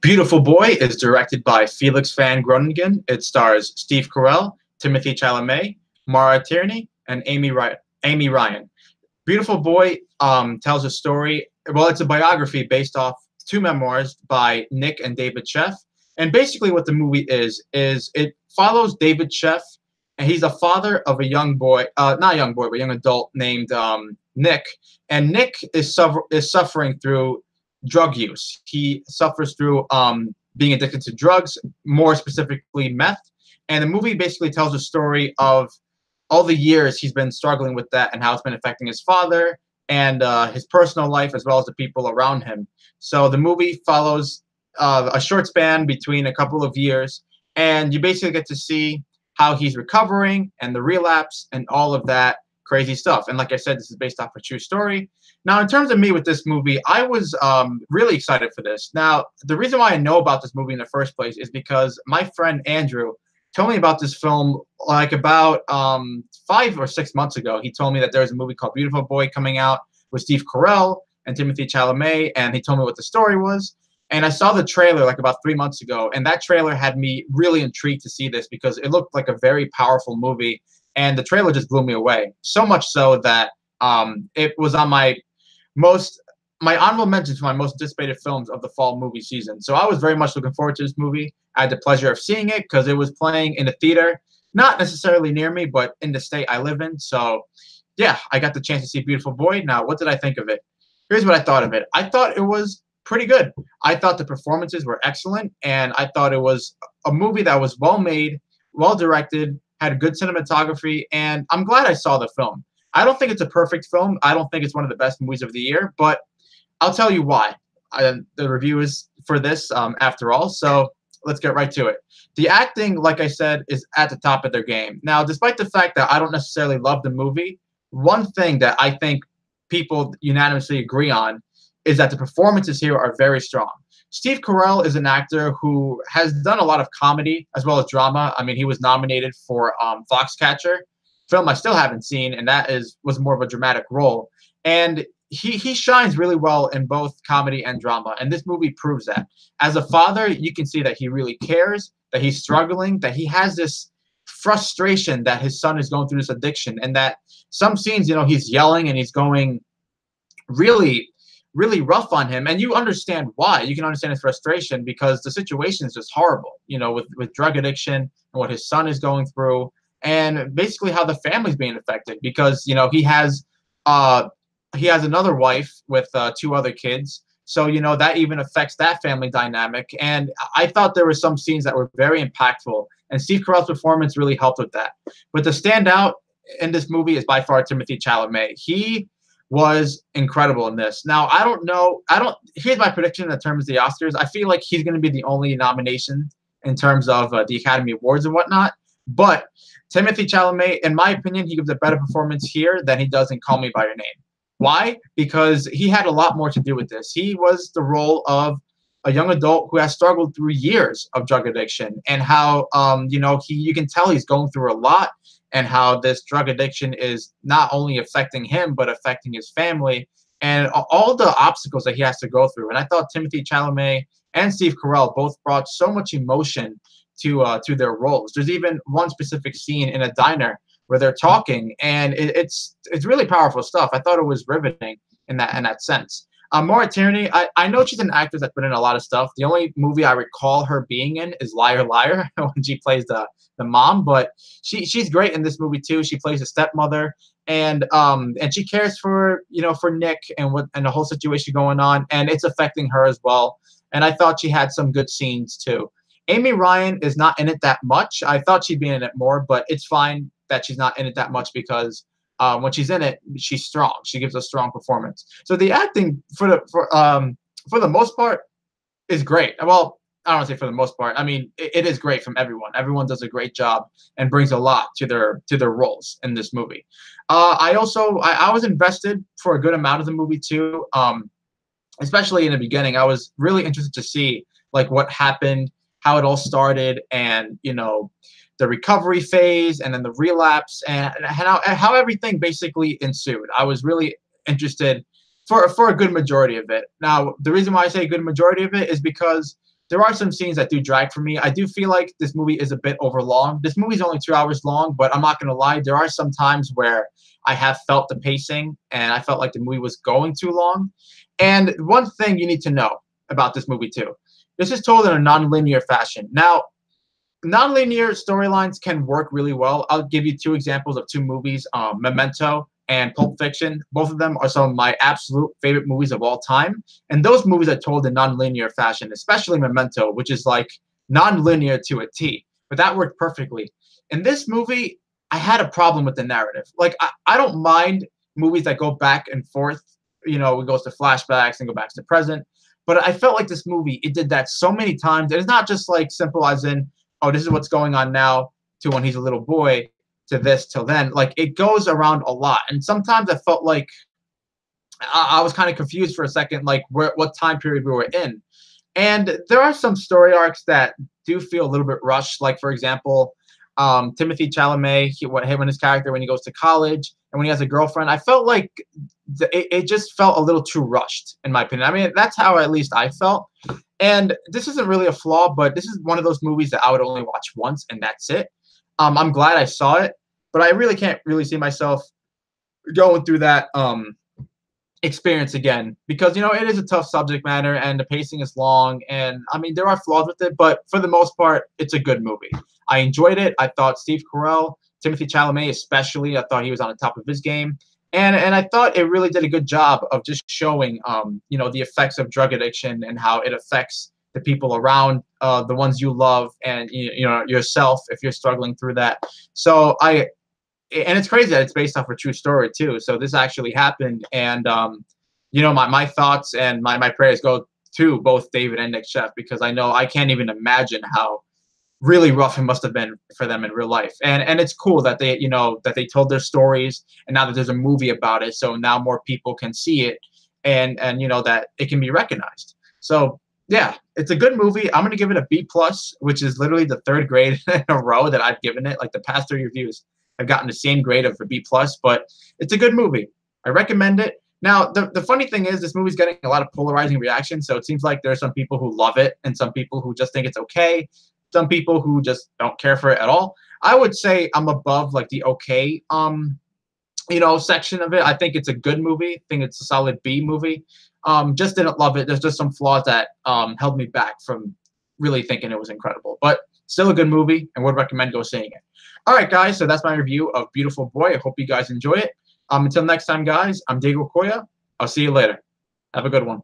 Beautiful Boy is directed by Felix Van Groningen. It stars Steve Carell, Timothy Chalamet, Mara Tierney, and Amy Ryan. Beautiful Boy tells a story. Well, it's a biography based off two memoirs by Nick and David Sheff. And basically, what the movie is it follows David Sheff, and he's the father of a young boy, not young boy, but young adult named Nick. And Nick is suffering through drug use. He suffers through being addicted to drugs, more specifically meth. And the movie basically tells a story of all the years he's been struggling with that and how it's been affecting his father and his personal life as well as the people around him. So the movie follows a short span between a couple of years, and you basically get to see how he's recovering and the relapse and all of that crazy stuff. And like I said, this is based off a true story. Now, in terms of me with this movie, I was really excited for this. Now, the reason why I know about this movie in the first place is because my friend Andrew told me about this film like about 5 or 6 months ago. He told me that there was a movie called Beautiful Boy coming out with Steve Carell and Timothy Chalamet, and he told me what the story was. And I saw the trailer like about 3 months ago, and that trailer had me really intrigued to see this because it looked like a very powerful movie, and the trailer just blew me away. So much so that it was on my honorable mentions for my most anticipated films of the fall movie season. So I was very much looking forward to this movie. I had the pleasure of seeing it because it was playing in a theater, not necessarily near me, but in the state I live in. So yeah, I got the chance to see Beautiful Boy. Now, what did I think of it? Here's what I thought of it. I thought it was pretty good. I thought the performances were excellent, and I thought it was a movie that was well made, well directed, had good cinematography, and I'm glad I saw the film. I don't think it's a perfect film. I don't think it's one of the best movies of the year, but I'll tell you why. The review is for this after all, so let's get right to it. The acting, like I said, is at the top of their game. Now, despite the fact that I don't necessarily love the movie, one thing that I think people unanimously agree on is that the performances here are very strong. Steve Carell is an actor who has done a lot of comedy as well as drama. I mean, he was nominated for Foxcatcher, film I still haven't seen, and that was more of a dramatic role. And he shines really well in both comedy and drama, and this movie proves that. As a father, you can see that he really cares, that he's struggling, that he has this frustration that his son is going through this addiction, and that some scenes, he's yelling and he's going really, really rough on him, and you understand why. You can understand his frustration because the situation is just horrible, with drug addiction and what his son is going through, and basically how the family's being affected because he has another wife with two other kids. So, that even affects that family dynamic. And I thought there were some scenes that were very impactful. And Steve Carell's performance really helped with that. But the standout in this movie is by far Timothy Chalamet. He was incredible in this. Now, I don't know. Here's my prediction in terms of the Oscars. I feel like he's going to be the only nomination in terms of the Academy Awards and whatnot. But Timothy Chalamet, in my opinion, he gives a better performance here than he does in Call Me By Your Name. Why? Because he had a lot more to do with this. He was the role of a young adult who has struggled through years of drug addiction, and how you can tell he's going through a lot, and how this drug addiction is not only affecting him but affecting his family, and all the obstacles that he has to go through. And I thought Timothy Chalamet and Steve Carell both brought so much emotion to their roles. There's even one specific scene in a diner where they're talking, and it's really powerful stuff. I thought it was riveting in that sense. Maura Tierney, I know she's an actress that's been in a lot of stuff. The only movie I recall her being in is Liar Liar when she plays the mom, but she's great in this movie too. She plays a stepmother, and she cares for Nick and the whole situation going on, and it's affecting her as well. And I thought she had some good scenes too. Amy Ryan is not in it that much. I thought she'd be in it more, but it's fine that she's not in it that much because when she's in it, she's strong. She gives a strong performance. So the acting for the most part is great. Well, I don't want to say for the most part. I mean, it is great from everyone. Everyone does a great job and brings a lot to their roles in this movie. I was invested for a good amount of the movie too. Especially in the beginning, I was really interested to see like what happened, how it all started, and the recovery phase, and then the relapse, and how everything basically ensued. I was really interested for a good majority of it. Now, the reason why I say a good majority of it is because there are some scenes that do drag for me. I do feel like this movie is a bit overlong. This movie is only 2 hours long, but I'm not going to lie. There are some times where I have felt the pacing, and I felt like the movie was going too long. And one thing you need to know about this movie, too. This is told in a non-linear fashion. Now, non-linear storylines can work really well. I'll give you two examples of two movies, Memento and Pulp Fiction. Both of them are some of my absolute favorite movies of all time. And those movies are told in non-linear fashion, especially Memento, which is like non-linear to a T. But that worked perfectly. In this movie, I had a problem with the narrative. Like, I don't mind movies that go back and forth. You know, it goes to flashbacks and go back to the present. But I felt like this movie, it did that so many times. And it's not just like simple as in, oh, this is what's going on now to when he's a little boy to this till then. Like, it goes around a lot. And sometimes I felt like I was kind of confused for a second, like what time period we were in. And there are some story arcs that do feel a little bit rushed. Like, for example, Timothy Chalamet, when his character, when he goes to college and when he has a girlfriend, I felt like it just felt a little too rushed, in my opinion. I mean, that's how at least I felt. And this isn't really a flaw, but this is one of those movies that I would only watch once, and that's it. I'm glad I saw it, but I really can't really see myself going through that experience again, because, you know, it is a tough subject matter and the pacing is long, and I mean, there are flaws with it, but for the most part, it's a good movie. I enjoyed it. I thought Steve Carell, Timothy Chalamet especially, I thought he was on the top of his game. And I thought it really did a good job of just showing, you know, the effects of drug addiction and how it affects the people around, the ones you love, and you know, yourself if you're struggling through that. So and it's crazy that it's based off a true story too. So this actually happened, and you know, my thoughts and my prayers go to both David and Nick Chef, because I know I can't even imagine how really rough it must have been for them in real life. And it's cool that they, you know, that they told their stories, and now that there's a movie about it, so now more people can see it, and you know, that it can be recognized. So yeah, it's a good movie. I'm gonna give it a B+, which is literally the third grade in a row that I've given it. Like, the past 3 reviews, I've gotten the same grade of a B+, but it's a good movie. I recommend it. Now, the funny thing is, this movie's getting a lot of polarizing reactions, so it seems like there are some people who love it and some people who just think it's okay. Some people who just don't care for it at all. I would say I'm above like the okay, you know, section of it. I think it's a good movie. I think it's a solid B movie. Just didn't love it. There's just some flaws that held me back from really thinking it was incredible. But still a good movie, and would recommend go seeing it. All right, guys. So that's my review of Beautiful Boy. I hope you guys enjoy it. Until next time, guys. I'm Diego Coya. I'll see you later. Have a good one.